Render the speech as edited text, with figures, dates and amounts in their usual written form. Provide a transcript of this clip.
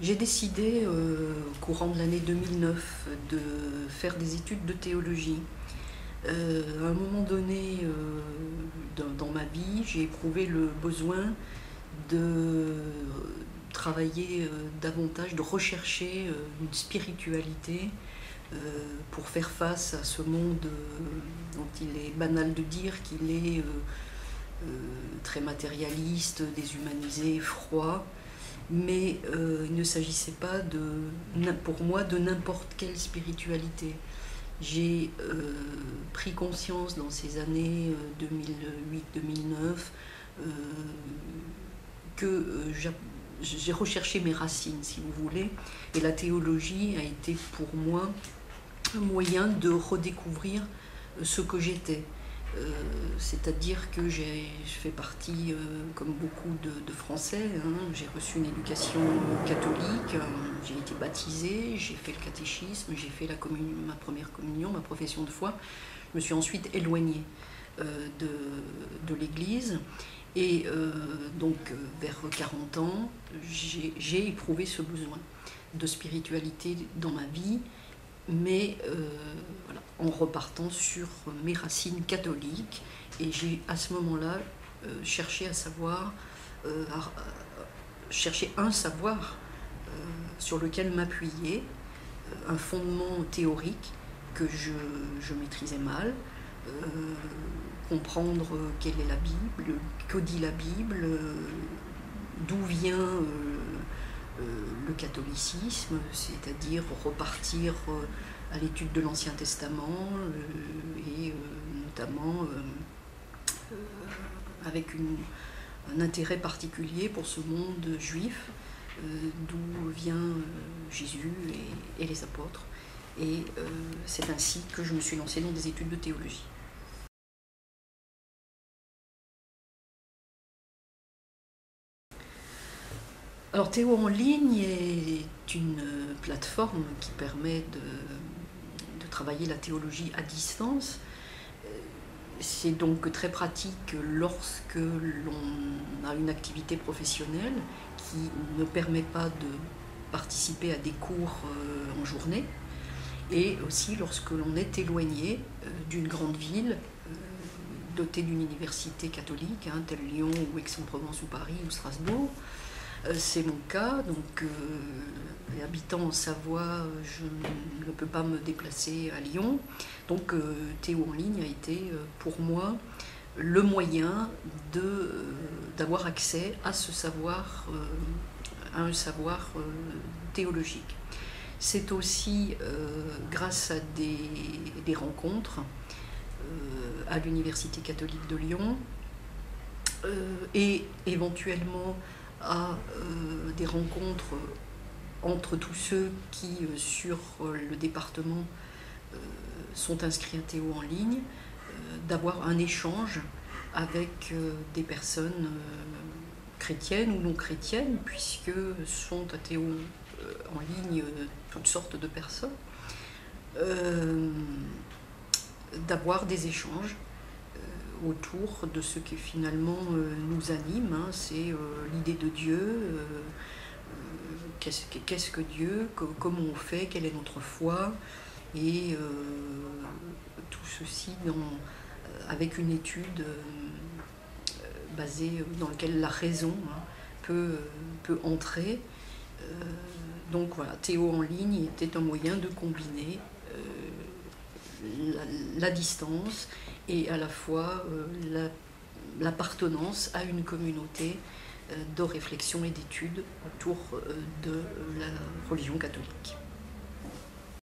J'ai décidé au courant de l'année 2009 de faire des études de théologie. À un moment donné dans ma vie, j'ai éprouvé le besoin de travailler davantage, de rechercher une spiritualité pour faire face à ce monde dont il est banal de dire qu'il est très matérialiste, déshumanisé, froid. Mais il ne s'agissait pas pour moi de n'importe quelle spiritualité. J'ai pris conscience dans ces années 2008-2009 que j'ai recherché mes racines, si vous voulez, et la théologie a été pour moi un moyen de redécouvrir ce que j'étais. C'est-à-dire que je fais partie, comme beaucoup de Français, j'ai reçu une éducation catholique, j'ai été baptisée, j'ai fait le catéchisme, j'ai fait ma première communion, ma profession de foi. Je me suis ensuite éloignée de l'Église et donc vers 40 ans, j'ai éprouvé ce besoin de spiritualité dans ma vie, mais voilà, en repartant sur mes racines catholiques. Et j'ai à ce moment-là cherché à savoir, chercher un savoir sur lequel m'appuyer, un fondement théorique que je maîtrisais mal, comprendre quelle est la Bible, que dit la Bible, d'où vient le catholicisme, c'est-à-dire repartir à l'étude de l'Ancien Testament et notamment avec un intérêt particulier pour ce monde juif, d'où vient Jésus et les apôtres. Et c'est ainsi que je me suis lancée dans des études de théologie. Alors Théo en ligne est une plateforme qui permet de travailler la théologie à distance. C'est donc très pratique lorsque l'on a une activité professionnelle qui ne permet pas de participer à des cours en journée, et aussi lorsque l'on est éloigné d'une grande ville dotée d'une université catholique, telle Lyon ou Aix-en-Provence ou Paris ou Strasbourg. C'est mon cas, donc habitant en Savoie, je ne peux pas me déplacer à Lyon. Donc Théo en ligne a été pour moi le moyen d'avoir accès à ce savoir, à un savoir théologique. C'est aussi grâce à des rencontres à l'Université catholique de Lyon et éventuellement à des rencontres entre tous ceux qui, sur le département, sont inscrits à Théo en ligne, d'avoir un échange avec des personnes chrétiennes ou non chrétiennes, puisque sont à Théo en ligne toutes sortes de personnes, d'avoir des échanges autour de ce qui finalement nous anime, c'est l'idée de Dieu, qu'est-ce que Dieu, comment on fait, quelle est notre foi, et tout ceci avec une étude basée dans laquelle la raison peut entrer. Donc voilà, Théo en ligne était un moyen de combiner la distance et à la fois l'appartenance à une communauté de réflexion et d'études autour de la religion catholique.